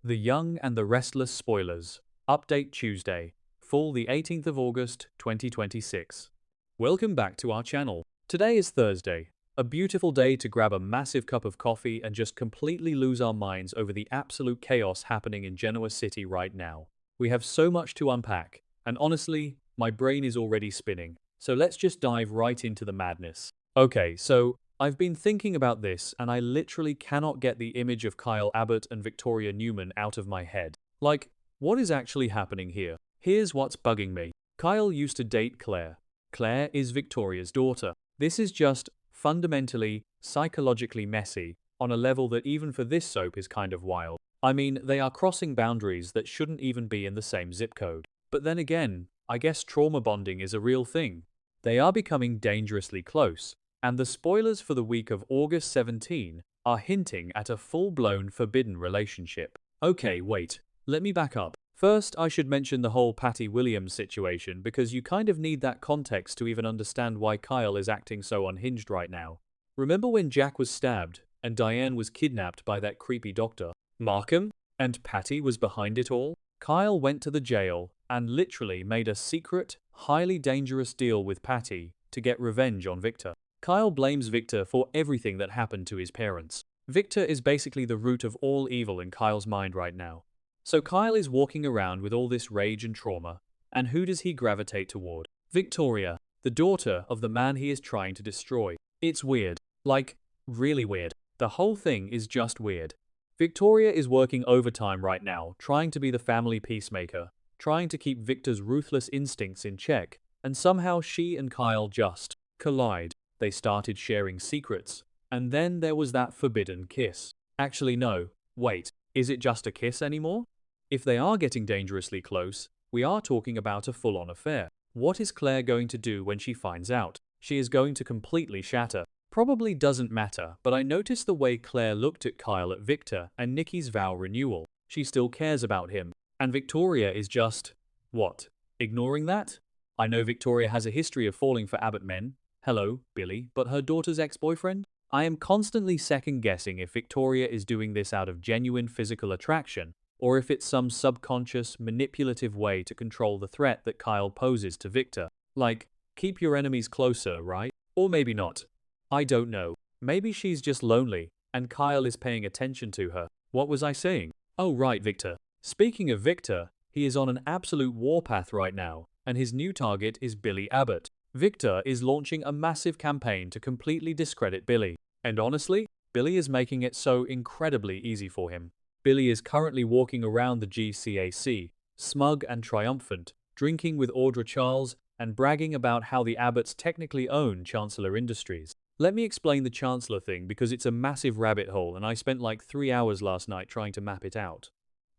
The Young and the Restless spoilers. Update Tuesday. Fall the 18th of August, 2026. Welcome back to our channel. Today is Thursday. A beautiful day to grab a massive cup of coffee and just completely lose our minds over the absolute chaos happening in Genoa City right now. We have so much to unpack, and honestly, my brain is already spinning. So let's just dive right into the madness. Okay, so I've been thinking about this and I literally cannot get the image of Kyle Abbott and Victoria Newman out of my head. Like, what is actually happening here? Here's what's bugging me. Kyle used to date Claire. Claire is Victoria's daughter. This is just fundamentally, psychologically messy on a level that even for this soap is kind of wild. I mean, they are crossing boundaries that shouldn't even be in the same zip code. But then again, I guess trauma bonding is a real thing. They are becoming dangerously close. And the spoilers for the week of August 17 are hinting at a full-blown forbidden relationship. Okay, wait, let me back up. First, I should mention the whole Patty Williams situation because you kind of need that context to even understand why Kyle is acting so unhinged right now. Remember when Jack was stabbed and Diane was kidnapped by that creepy doctor, Markham, and Patty was behind it all? Kyle went to the jail and literally made a secret, highly dangerous deal with Patty to get revenge on Victor. Kyle blames Victor for everything that happened to his parents. Victor is basically the root of all evil in Kyle's mind right now. So Kyle is walking around with all this rage and trauma, and who does he gravitate toward? Victoria, the daughter of the man he is trying to destroy. It's weird. Like, really weird. The whole thing is just weird. Victoria is working overtime right now, trying to be the family peacemaker, trying to keep Victor's ruthless instincts in check, and somehow she and Kyle just collide. They started sharing secrets, and then there was that forbidden kiss. Actually no, wait, is it just a kiss anymore? If they are getting dangerously close, we are talking about a full-on affair. What is Claire going to do when she finds out? She is going to completely shatter. Probably doesn't matter, but I noticed the way Claire looked at Kyle at Victor and Nikki's vow renewal. She still cares about him, and Victoria is just, what, ignoring that? I know Victoria has a history of falling for Abbott men. Hello, Billy, but her daughter's ex-boyfriend? I am constantly second-guessing if Victoria is doing this out of genuine physical attraction, or if it's some subconscious, manipulative way to control the threat that Kyle poses to Victor. Like, keep your enemies closer, right? Or maybe not. I don't know. Maybe she's just lonely, and Kyle is paying attention to her. What was I saying? Oh right, Victor. Speaking of Victor, he is on an absolute warpath right now, and his new target is Billy Abbott. Victor is launching a massive campaign to completely discredit Billy. And honestly, Billy is making it so incredibly easy for him. Billy is currently walking around the GCAC, smug and triumphant, drinking with Audra Charles and bragging about how the Abbotts technically own Chancellor Industries. Let me explain the Chancellor thing because it's a massive rabbit hole and I spent like 3 hours last night trying to map it out.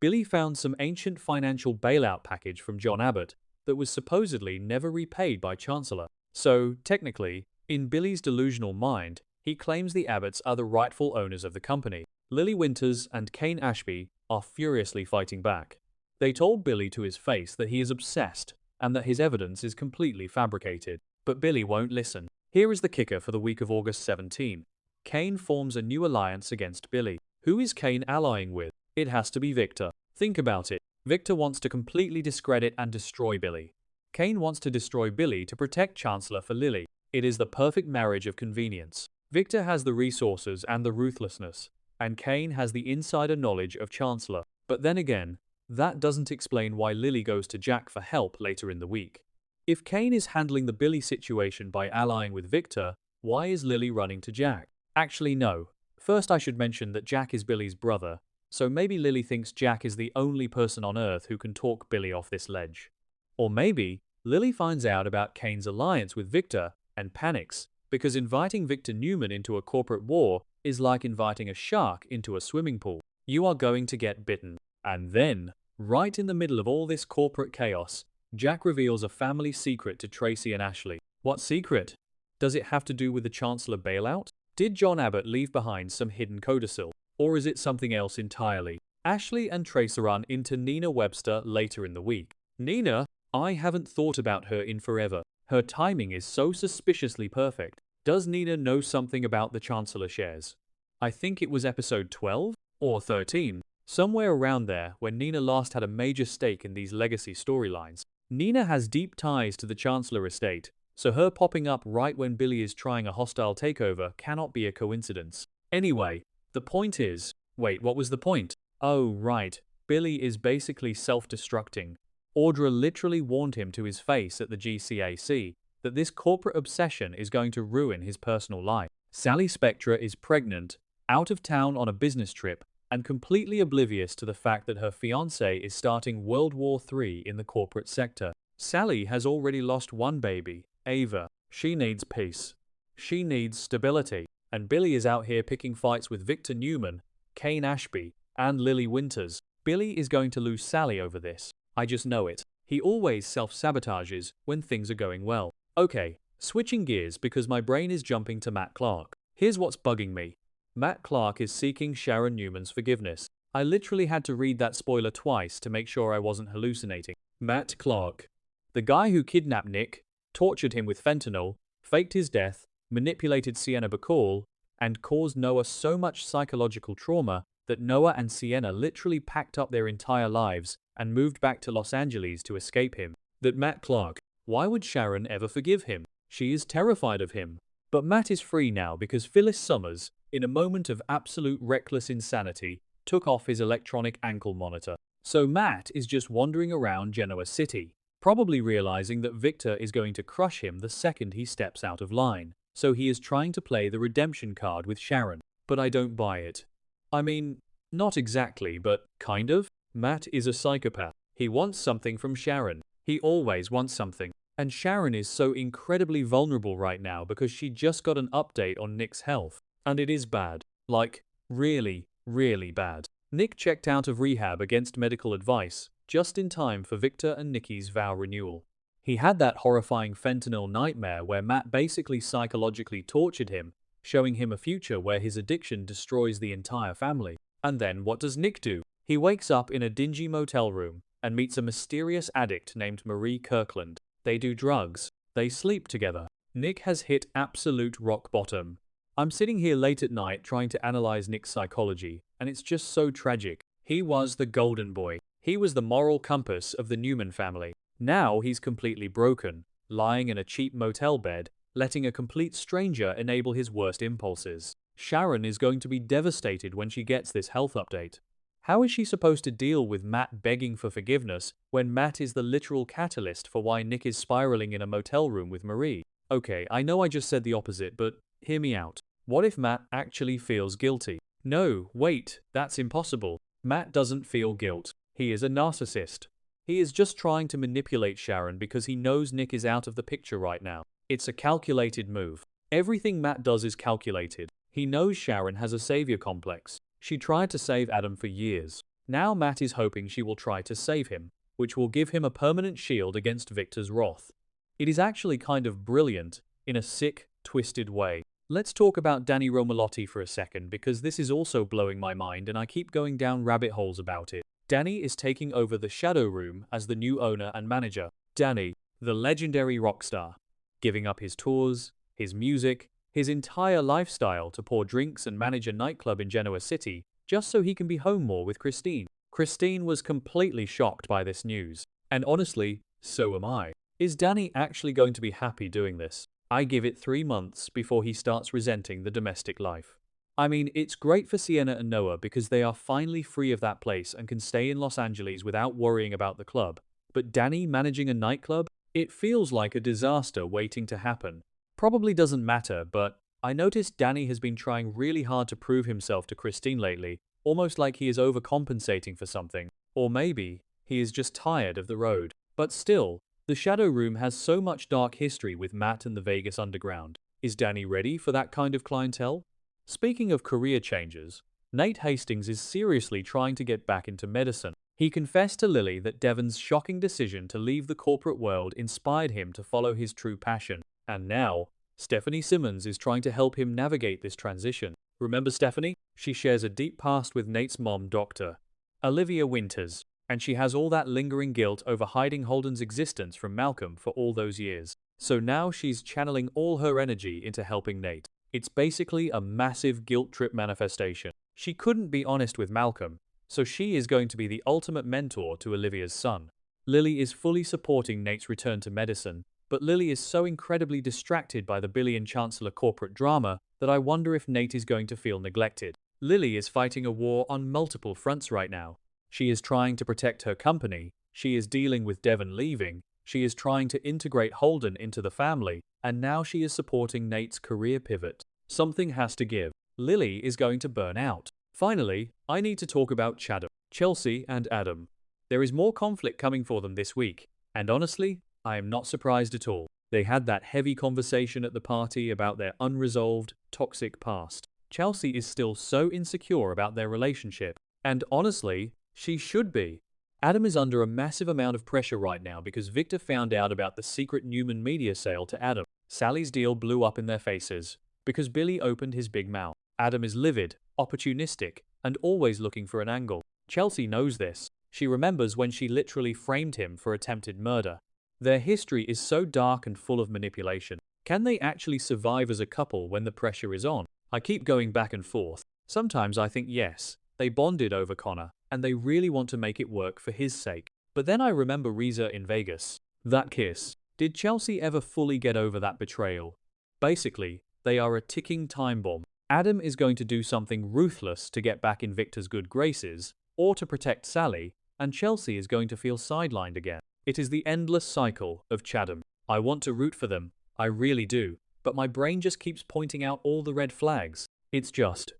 Billy found some ancient financial bailout package from John Abbott that was supposedly never repaid by Chancellor. So, technically, in Billy's delusional mind, he claims the Abbotts are the rightful owners of the company. Lily Winters and Kane Ashby are furiously fighting back. They told Billy to his face that he is obsessed and that his evidence is completely fabricated. But Billy won't listen. Here is the kicker for the week of August 17. Kane forms a new alliance against Billy. Who is Kane allying with? It has to be Victor. Think about it. Victor wants to completely discredit and destroy Billy. Kane wants to destroy Billy to protect Chancellor for Lily. It is the perfect marriage of convenience. Victor has the resources and the ruthlessness, and Kane has the insider knowledge of Chancellor. But then again, that doesn't explain why Lily goes to Jack for help later in the week. If Kane is handling the Billy situation by allying with Victor, why is Lily running to Jack? Actually no. First I should mention that Jack is Billy's brother. So maybe Lily thinks Jack is the only person on Earth who can talk Billy off this ledge. Or maybe Lily finds out about Kane's alliance with Victor and panics, because inviting Victor Newman into a corporate war is like inviting a shark into a swimming pool. You are going to get bitten. And then, right in the middle of all this corporate chaos, Jack reveals a family secret to Tracy and Ashley. What secret? Does it have to do with the Chancellor bailout? Did John Abbott leave behind some hidden codicil? Or is it something else entirely? Ashley and Tracer run into Nina Webster later in the week. Nina? I haven't thought about her in forever. Her timing is so suspiciously perfect. Does Nina know something about the Chancellor shares? I think it was episode 12 or 13. Somewhere around there, when Nina last had a major stake in these legacy storylines. Nina has deep ties to the Chancellor estate, so her popping up right when Billy is trying a hostile takeover cannot be a coincidence. Anyway, the point is, wait, what was the point? Oh, right, Billy is basically self-destructing. Audra literally warned him to his face at the GCAC that this corporate obsession is going to ruin his personal life. Sally Spectra is pregnant, out of town on a business trip, and completely oblivious to the fact that her fiancé is starting World War III in the corporate sector. Sally has already lost one baby, Ava. She needs peace. She needs stability. And Billy is out here picking fights with Victor Newman, Kane Ashby, and Lily Winters. Billy is going to lose Sally over this. I just know it. He always self-sabotages when things are going well. Okay, switching gears because my brain is jumping to Matt Clark. Here's what's bugging me. Matt Clark is seeking Sharon Newman's forgiveness. I literally had to read that spoiler twice to make sure I wasn't hallucinating. Matt Clark. The guy who kidnapped Nick, tortured him with fentanyl, faked his death, manipulated Sienna Bacall, and caused Noah so much psychological trauma that Noah and Sienna literally packed up their entire lives and moved back to Los Angeles to escape him. That Matt Clark. Why would Sharon ever forgive him? She is terrified of him. But Matt is free now because Phyllis Summers, in a moment of absolute reckless insanity, took off his electronic ankle monitor. So Matt is just wandering around Genoa City, probably realizing that Victor is going to crush him the second he steps out of line. So he is trying to play the redemption card with Sharon. But I don't buy it. I mean, not exactly, but kind of. Matt is a psychopath. He wants something from Sharon. He always wants something. And Sharon is so incredibly vulnerable right now because she just got an update on Nick's health. And it is bad. Like, really, really bad. Nick checked out of rehab against medical advice, just in time for Victor and Nikki's vow renewal. He had that horrifying fentanyl nightmare where Matt basically psychologically tortured him, showing him a future where his addiction destroys the entire family. And then what does Nick do? He wakes up in a dingy motel room and meets a mysterious addict named Marie Kirkland. They do drugs. They sleep together. Nick has hit absolute rock bottom. I'm sitting here late at night trying to analyze Nick's psychology, and it's just so tragic. He was the golden boy. He was the moral compass of the Newman family. Now he's completely broken, lying in a cheap motel bed, letting a complete stranger enable his worst impulses. Sharon is going to be devastated when she gets this health update. How is she supposed to deal with Matt begging for forgiveness when Matt is the literal catalyst for why Nick is spiraling in a motel room with Marie? Okay, I know I just said the opposite, but hear me out. What if Matt actually feels guilty? No, wait, that's impossible. Matt doesn't feel guilt. He is a narcissist. He is just trying to manipulate Sharon because he knows Nick is out of the picture right now. It's a calculated move. Everything Matt does is calculated. He knows Sharon has a savior complex. She tried to save Adam for years. Now Matt is hoping she will try to save him, which will give him a permanent shield against Victor's wrath. It is actually kind of brilliant, in a sick, twisted way. Let's talk about Danny Romalotti for a second because this is also blowing my mind and I keep going down rabbit holes about it. Danny is taking over the Shadow Room as the new owner and manager. Danny, the legendary rock star, giving up his tours, his music, his entire lifestyle to pour drinks and manage a nightclub in Genoa City just so he can be home more with Christine. Christine was completely shocked by this news. And honestly, so am I. Is Danny actually going to be happy doing this? I give it 3 months before he starts resenting the domestic life. I mean, it's great for Sienna and Noah because they are finally free of that place and can stay in Los Angeles without worrying about the club. But Danny managing a nightclub? It feels like a disaster waiting to happen. Probably doesn't matter, but I noticed Danny has been trying really hard to prove himself to Christine lately, almost like he is overcompensating for something. Or maybe he is just tired of the road. But still, the Shadow Room has so much dark history with Matt and the Vegas Underground. Is Danny ready for that kind of clientele? Speaking of career changes, Nate Hastings is seriously trying to get back into medicine. He confessed to Lily that Devon's shocking decision to leave the corporate world inspired him to follow his true passion. And now, Stephanie Simmons is trying to help him navigate this transition. Remember Stephanie? She shares a deep past with Nate's mom, Dr. Olivia Winters, and she has all that lingering guilt over hiding Holden's existence from Malcolm for all those years. So now she's channeling all her energy into helping Nate. It's basically a massive guilt trip manifestation. She couldn't be honest with Malcolm, so she is going to be the ultimate mentor to Olivia's son. Lily is fully supporting Nate's return to medicine, but Lily is so incredibly distracted by the Billy and Chancellor corporate drama that I wonder if Nate is going to feel neglected. Lily is fighting a war on multiple fronts right now. She is trying to protect her company, she is dealing with Devon leaving, she is trying to integrate Holden into the family, and now she is supporting Nate's career pivot. Something has to give. Lily is going to burn out. Finally, I need to talk about Chadam, Chelsea and Adam. There is more conflict coming for them this week, and honestly, I am not surprised at all. They had that heavy conversation at the party about their unresolved, toxic past. Chelsea is still so insecure about their relationship, and honestly, she should be. Adam is under a massive amount of pressure right now because Victor found out about the secret Newman media sale to Adam. Sally's deal blew up in their faces because Billy opened his big mouth. Adam is livid, opportunistic, and always looking for an angle. Chelsea knows this. She remembers when she literally framed him for attempted murder. Their history is so dark and full of manipulation. Can they actually survive as a couple when the pressure is on? I keep going back and forth. Sometimes I think yes, they bonded over Connor, and they really want to make it work for his sake. But then I remember Reza in Vegas. That kiss. Did Chelsea ever fully get over that betrayal? Basically, they are a ticking time bomb. Adam is going to do something ruthless to get back in Victor's good graces, or to protect Sally, and Chelsea is going to feel sidelined again. It is the endless cycle of Chadam. I want to root for them, I really do, but my brain just keeps pointing out all the red flags. It's just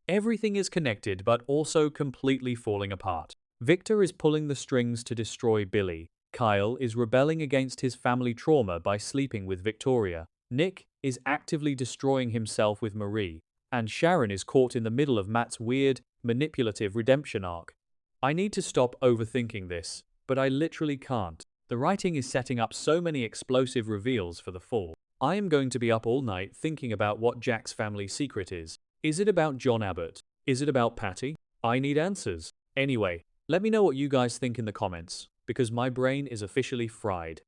everything is connected but also completely falling apart. Victor is pulling the strings to destroy Billy. Kyle is rebelling against his family trauma by sleeping with Victoria. Nick is actively destroying himself with Marie. And Sharon is caught in the middle of Matt's weird, manipulative redemption arc. I need to stop overthinking this, but I literally can't. The writing is setting up so many explosive reveals for the fall. I am going to be up all night thinking about what Jack's family secret is. Is it about John Abbott? Is it about Patty? I need answers. Anyway, let me know what you guys think in the comments, because my brain is officially fried.